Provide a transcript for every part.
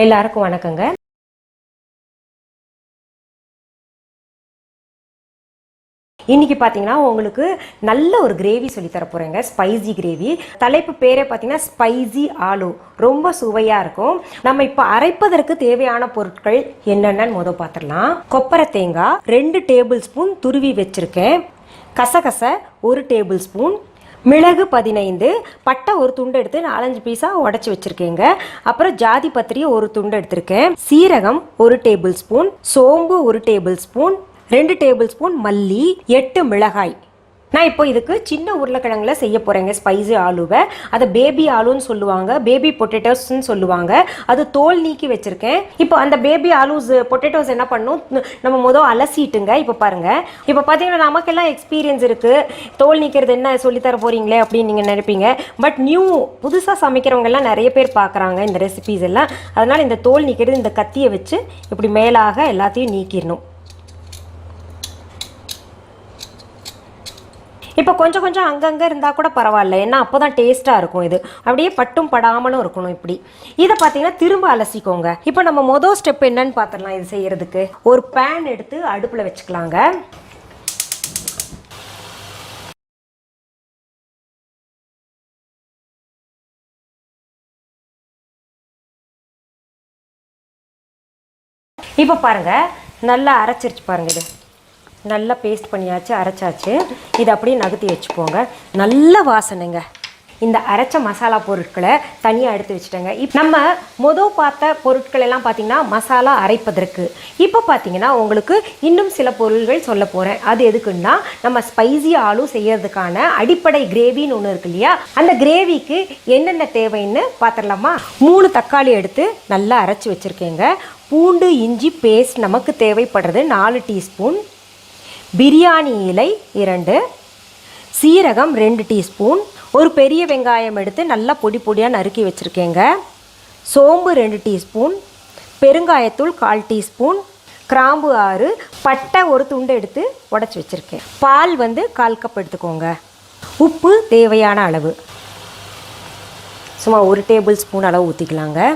எல்லாருக்கும் வணக்கங்க. இன்னைக்கு பார்த்தீங்கன்னா உங்களுக்கு நல்ல ஒரு கிரேவி சொல்லித்தர போகிறேங்க. Spicy gravy. தலைப்பு பேரே பார்த்தீங்கன்னா ஸ்பைசி ஆலு. ரொம்ப சுவையாக இருக்கும். நம்ம இப்போ அரைப்பதற்கு தேவையான பொருட்கள் என்னென்னு பார்த்துடலாம். கொப்பரை தேங்காய் 2 டேபிள் ஸ்பூன் துருவி வச்சுருக்கேன். கசகசை 1 டேபிள் ஸ்பூன், மிளகு 15, பட்டை ஒரு துண்டு எடுத்து 4-5 பீஸாக உடச்சி வச்சுருக்கேங்க. அப்புறம் ஜாதி பத்திரி ஒரு துண்டு எடுத்திருக்கேன். சீரகம் 1 டேபிள் ஸ்பூன், சோம்பு 1 டேபிள் ஸ்பூன், 2 டேபிள் ஸ்பூன் மல்லி, 8 மிளகாய். நான் இப்போ இதுக்கு சின்ன உருளைக்கிழங்குல செய்ய போகிறேங்க ஸ்பைசி ஆலுவை. அதை பேபி ஆலுன்னு சொல்லுவாங்க, பேபி பொட்டேட்டோஸ்ன்னு சொல்லுவாங்க. அது தோல் நீக்கி வச்சுருக்கேன். இப்போ அந்த பேபி ஆலூஸ் பொட்டேட்டோஸ் என்ன பண்ணும், நம்ம அலசிட்டுங்க. இப்போ பாருங்கள், இப்போ பார்த்தீங்கன்னா நமக்கெல்லாம் எக்ஸ்பீரியன்ஸ் இருக்குது. தோல் நீக்கிறது என்ன சொல்லித்தர போகிறீங்களே அப்படின்னு நீங்கள் நினைப்பீங்க. பட் புதுசாக சமைக்கிறவங்கெல்லாம் நிறைய பேர் பார்க்குறாங்க இந்த ரெசிபீஸ் எல்லாம். அதனால் இந்த தோல் நீக்கிறது இந்த கத்தியை வச்சு இப்படி மேலாக எல்லாத்தையும் நீக்கிடணும். இப்போ கொஞ்சம் கொஞ்சம் அங்கங்கே இருந்தால் கூட பரவாயில்ல, ஏன்னா அப்போ தான் டேஸ்ட்டாக இருக்கும். இது அப்படியே பட்டும் படாமலும் இருக்கணும். இப்படி இதை பார்த்தீங்கன்னா திரும்ப அலசிக்கோங்க. இப்போ நம்ம மொதல் ஸ்டெப் என்னன்னு பார்த்துடலாம். இது செய்யறதுக்கு ஒரு பேன் எடுத்து அடுப்பில் வச்சுக்கலாங்க. இப்போ பாருங்க, நல்லா அரைச்சிருச்சு பாருங்க. இது நல்லா பேஸ்ட் பண்ணியாச்சு, அரைச்சாச்சு. இது அப்படியே நகர்த்தி வச்சுப்போங்க. நல்ல வாசனைங்க. இந்த அரைச்ச மசாலா பொருட்களை தனியாக எடுத்து வச்சுட்டேங்க. இப்போ நம்ம பார்த்த பொருட்கள் எல்லாம் பார்த்திங்கன்னா மசாலா அரைப்பதற்கு. இப்போ பார்த்திங்கன்னா உங்களுக்கு இன்னும் சில பொருள்கள் சொல்ல போகிறேன். அது எதுக்குன்னா, நம்ம ஸ்பைசி ஆலு செய்யறதுக்கான அடிப்படை கிரேவின்னு ஒன்று இருக்கு இல்லையா, அந்த கிரேவிக்கு என்னென்ன தேவைன்னு பார்த்துடலாமா. 3 தக்காளி எடுத்து நல்லா அரைச்சி வச்சுருக்கேங்க. பூண்டு இஞ்சி பேஸ்ட் நமக்கு தேவைப்படுறது 4 டீஸ்பூன், பிரியாணி இலை 2, சீரகம் 2 டீஸ்பூன், ஒரு பெரிய வெங்காயம் எடுத்து நல்லா பொடி பொடியாக நறுக்கி வச்சுருக்கேங்க. சோம்பு 2 டீஸ்பூன், பெருங்காயத்தூள் 1/4 டீஸ்பூன், கிராம்பு 6, பட்டை ஒரு துண்டு எடுத்து உடச்சி வச்சுருக்கேன். பால் 1/4 கப் எடுத்துக்கோங்க. உப்பு தேவையான அளவு, சும்மா 1 டேபிள் ஸ்பூன் அளவு ஊற்றிக்கலாங்க.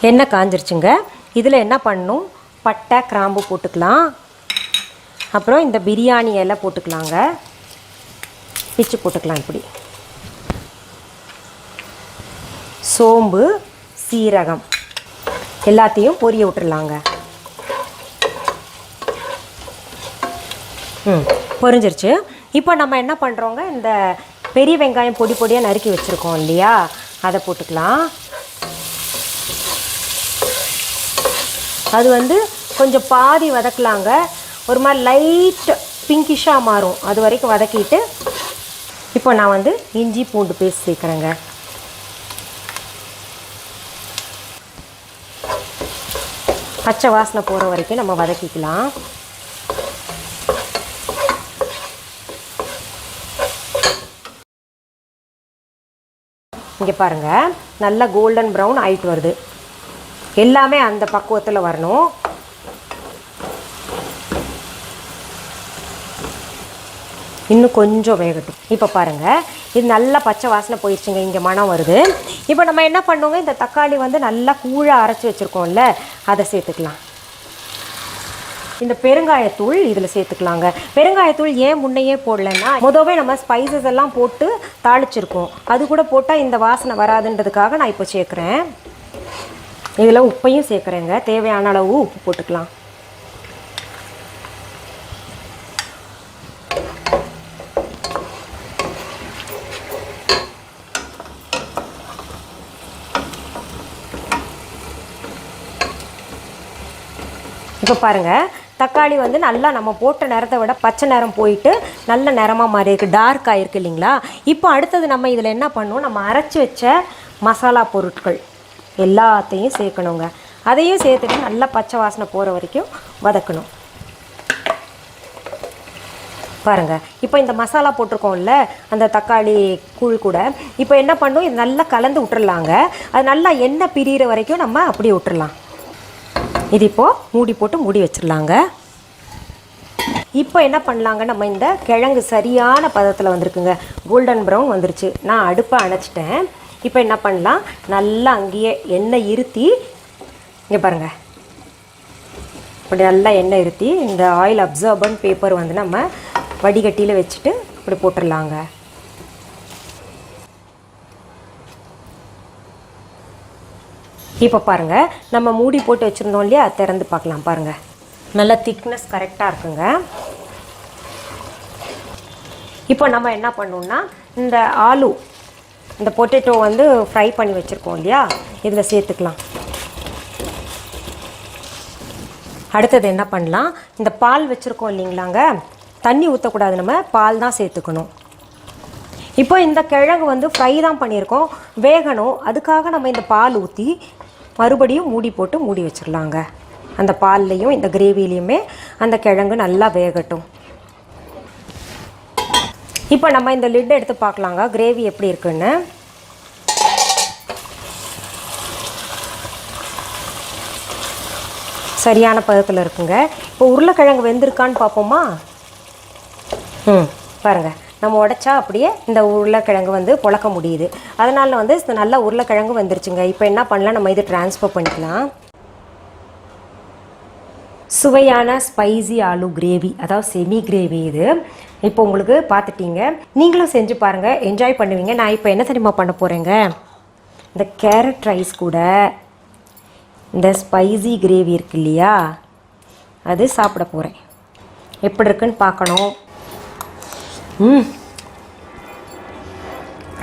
எண்ணெய் காஞ்சிருச்சுங்க. இதில் என்ன பண்ணணும், பட்டை கிராம்பு போட்டுக்கலாம். அப்புறம் இந்த பிரியாணி இலை போட்டுக்கலாங்க, பிச்சு போட்டுக்கலாம். இப்படி சோம்பு சீரகம் எல்லாத்தையும் பொரிய விட்டுடலாங்க. பொரிஞ்சிருச்சு. இப்போ நம்ம என்ன பண்ணுறோங்க, இந்த பெரிய வெங்காயம் பொடி பொடியாக நறுக்கி வச்சுருக்கோம் இல்லையா, அதை போட்டுக்கலாம். அது கொஞ்சம் பாதி வதக்கலாங்க. ஒரு மாதிரி லைட் பிங்கிஷாக மாறும், அது வரைக்கும் வதக்கிட்டு இப்போ நான் இஞ்சி பூண்டு பேஸ்ட் சேர்க்குறேங்க. பச்சை வாசனை போகிற வரைக்கும் நம்ம வதக்கிக்கலாம். இங்கே பாருங்கள், நல்லா கோல்டன் ப்ரௌன் ஆகிட்டு வருது. எல்லாமே அந்த பக்குவத்தில் வரணும். இன்னும் கொஞ்சம் வேகட்டும். இப்போ பாருங்கள், இது நல்லா பச்சை வாசனை போயிடுச்சுங்க. இங்கே மணம் வருது. இப்போ நம்ம என்ன பண்ணுவோங்க, இந்த தக்காளி நல்லா கூழாக அரைச்சி வச்சுருக்கோம்ல, அதை சேர்த்துக்கலாம். இந்த பெருங்காயத்தூள் இதில் சேர்த்துக்கலாங்க. பெருங்காயத்தூள் ஏன் முன்னையே போடலைன்னா, முதவே நம்ம ஸ்பைசஸ் எல்லாம் போட்டு தாளிச்சிருக்கோம். அது கூட போட்டால் இந்த வாசனை வராதுன்றதுக்காக நான் இப்போ சேர்க்குறேன். இதில் உப்பையும் சேர்க்குறேங்க. தேவையான அளவு உப்பு போட்டுக்கலாம். இப்போ பாருங்கள், தக்காளி நல்லா நம்ம போட்ட நேரத்தை விட பச்சை நிறம் போயிட்டு நல்ல நிறமாக மாறி இருக்குது, டார்க் ஆகிருக்கு இல்லைங்களா. இப்போ அடுத்தது நம்ம இதில் என்ன பண்ணணும், நம்ம அரைச்சி வச்ச மசாலா பொருட்கள் எல்லாத்தையும் சேர்க்கணுங்க. அதையும் சேர்த்துட்டு நல்லா பச்சை வாசனை போகிற வரைக்கும் வதக்கணும். பாருங்கள், இப்போ இந்த மசாலா போட்டிருக்கோம்ல அந்த தக்காளி கூழ் கூட, இப்போ என்ன பண்ணும், இது நல்லா கலந்து விட்டுறலாங்க. அது நல்லா எண்ணெய் பிரிகிற வரைக்கும் நம்ம அப்படியே விட்டுறலாம். இது இப்போ மூடி போட்டு மூடி வச்சிடலாங்க. இப்போ என்ன பண்ணலாங்க, நம்ம இந்த கிழங்கு சரியான பதத்தில் வந்திருக்குங்க, கோல்டன் ப்ரௌன் வந்துருச்சு. நான் அடுப்பை அணைச்சிட்டேன். இப்போ என்ன பண்ணலாம், நல்லா அங்கேயே எண்ணெய் இருத்தி, இங்கே பாருங்கள், இப்படி நல்லா எண்ணெய் இருத்தி இந்த ஆயில் அப்சார்பன்ட் பேப்பர் வந்து நம்ம வடிகட்டியில் வச்சுட்டு இப்படி போட்டுடலாங்க. இப்போ பாருங்கள், நம்ம மூடி போட்டு வச்சுருந்தோம் இல்லையா, திறந்து பார்க்கலாம். பாருங்கள், நல்ல திக்னஸ் கரெக்டாக இருக்குங்க. இப்போ நம்ம என்ன பண்ணோம்னா, இந்த ஆலு, இந்த பொட்டேட்டோ வந்து ஃப்ரை பண்ணி வச்சுருக்கோம் இல்லையா, இதில் சேர்த்துக்கலாம். அடுத்தது என்ன பண்ணலாம், இந்த பால் வச்சுருக்கோம் இல்லைங்களாங்க, தண்ணி ஊற்றக்கூடாது, நம்ம பால் தான் சேர்த்துக்கணும். இப்போ இந்த கிழங்கு வந்து ஃப்ரை தான் பண்ணியிருக்கோம், வேகணும். அதுக்காக நம்ம இந்த பால் ஊற்றி மறுபடியும் மூடி போட்டு மூடி வச்சிடலாங்க. அந்த பால்லையும் இந்த கிரேவிலையுமே அந்த கிழங்கு நல்லா வேகட்டும். இப்போ நம்ம இந்த லிட் எடுத்து பார்க்கலாங்க, கிரேவி எப்படி இருக்குன்னு. சரியான பதத்தில் இருக்குங்க. இப்போ உருளைக்கிழங்கு வெந்திருக்கான்னு பார்ப்போமா? பாருங்கள், நம்ம உடைச்சா அப்படியே இந்த உருளைக்கிழங்கு வந்து பொழக்க முடியுது. அதனால் வந்து நல்லா உருளைக்கிழங்கு வந்துருச்சுங்க. இப்போ என்ன பண்ணலாம், நம்ம இது ட்ரான்ஸ்ஃபர் பண்ணிக்கலாம். சுவையான ஸ்பைசி ஆலு கிரேவி, அதாவது செமி கிரேவி இது. இப்போ உங்களுக்கு பார்த்துட்டீங்க, நீங்களும் செஞ்சு பாருங்கள், என்ஜாய் பண்ணுவீங்க. நான் இப்போ என்ன தெரியுமா பண்ண போகிறேங்க, இந்த கேரட் ரைஸ் கூட இந்த ஸ்பைசி கிரேவி இருக்கு இல்லையா, அது சாப்பிட போகிறேன். எப்படி இருக்குன்னு பார்க்கணும்.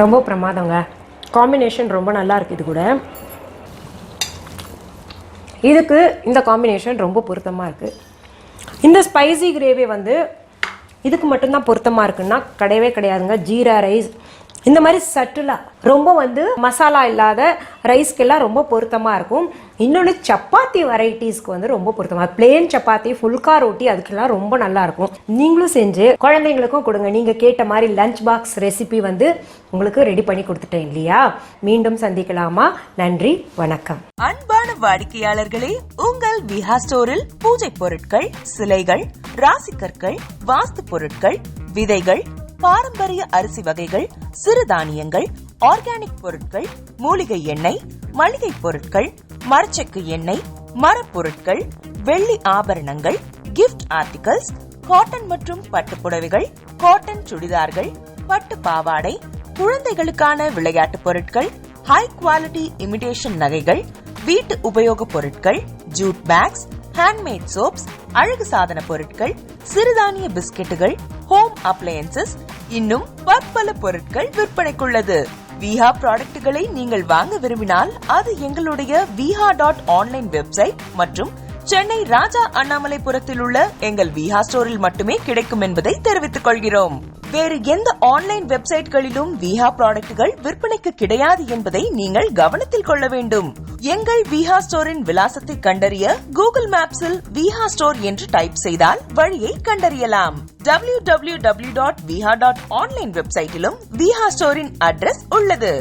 ரொம்ப பிரமாதங்க, காம்பினேஷன் ரொம்ப நல்லா இருக்குது. இது கூட இதுக்கு இந்த காம்பினேஷன் ரொம்ப பொருத்தமாக இருக்குது. இந்த ஸ்பைசி கிரேவி வந்து இதுக்கு மட்டும்தான் பொருத்தமாக இருக்குன்னா கிடையவே கிடையாதுங்க. ஜீரா ரைஸ், இந்த மாதிரி சட்டிலாக ரொம்ப வந்து மசாலா இல்லாத ரைஸ்க்கெல்லாம் ரொம்ப பொருத்தமாக இருக்கும். இன்னொன்று சப்பாத்தி வெரைட்டிஸ்க்கு வந்து ரொம்ப பொருத்தமாக, பிளேன் சப்பாத்தி, ஃபுல்கா ரொட்டி, அதுக்கெல்லாம் ரொம்ப நல்லாயிருக்கும். நீங்களும் செஞ்சு குழந்தைங்களுக்கும் கொடுங்க. நீங்கள் கேட்ட மாதிரி லஞ்ச் பாக்ஸ் ரெசிபி வந்து உங்களுக்கு ரெடி பண்ணி கொடுத்துட்டேன் இல்லையா. மீண்டும் சந்திக்கலாமா? நன்றி, வணக்கம். அன்பான வாடிக்கையாளர்களே, உங்கள் விஹா ஸ்டோரில் பூஜை பொருட்கள், சிலைகள், ராசிக்கற்கள், வாஸ்து பொருட்கள், விதைகள், பாரம்பரிய அரிசி வகைகள், சிறுதானியங்கள், ஆர்கானிக் பொருட்கள், மூலிகை எண்ணெய், மளிகை பொருட்கள், மரச்செக்கு எண்ணெய், மரப்பொருட்கள், வெள்ளி ஆபரணங்கள், கிஃப்ட் ஆர்டிகல்ஸ், காட்டன் மற்றும் பட்டு புடவைகள், காட்டன் சுடிதார்கள், பட்டு பாவாடை, குழந்தைகளுக்கான விளையாட்டு பொருட்கள், ஹை குவாலிட்டி இமிடேஷன் நகைகள், வீட்டு உபயோக பொருட்கள், ஜூட் பேக்ஸ், ஹேண்ட்மேட் சோப்ஸ், அழகு சாதன பொருட்கள், சிறுதானிய பிஸ்கெட்டுகள், ஹோம் அப்ளையன்சஸ், இன்னும் பற்பல பொருட்கள் விற்பனைக்குள்ளது. விஹா ப்ராடக்ட்களை நீங்கள் வாங்க விரும்பினால் அது எங்களுடைய viha.online வெப்சைட் மற்றும் சென்னை ராஜா அண்ணாமலைபுரத்தில் உள்ள எங்கள் விஹா ஸ்டோரில் மட்டுமே கிடைக்கும் என்பதை தெரிவித்துக் கொள்கிறோம். வேறு எந்த ஆன்லைன் வெப்சைட்களிலும் விஹா ப்ராடக்ட்கள் விற்பனைக்கு கிடையாது என்பதை நீங்கள் கவனத்தில் கொள்ள வேண்டும். எங்கள் விஹா ஸ்டோரின் விலாசத்தை கண்டறிய கூகுள் மேப்ஸில் விஹா ஸ்டோர் என்று டைப் செய்தால் வழியை கண்டறியலாம். www.viha.online வெப்சைட்டிலும் விஹா ஸ்டோரின் அட்ரஸ் உள்ளது.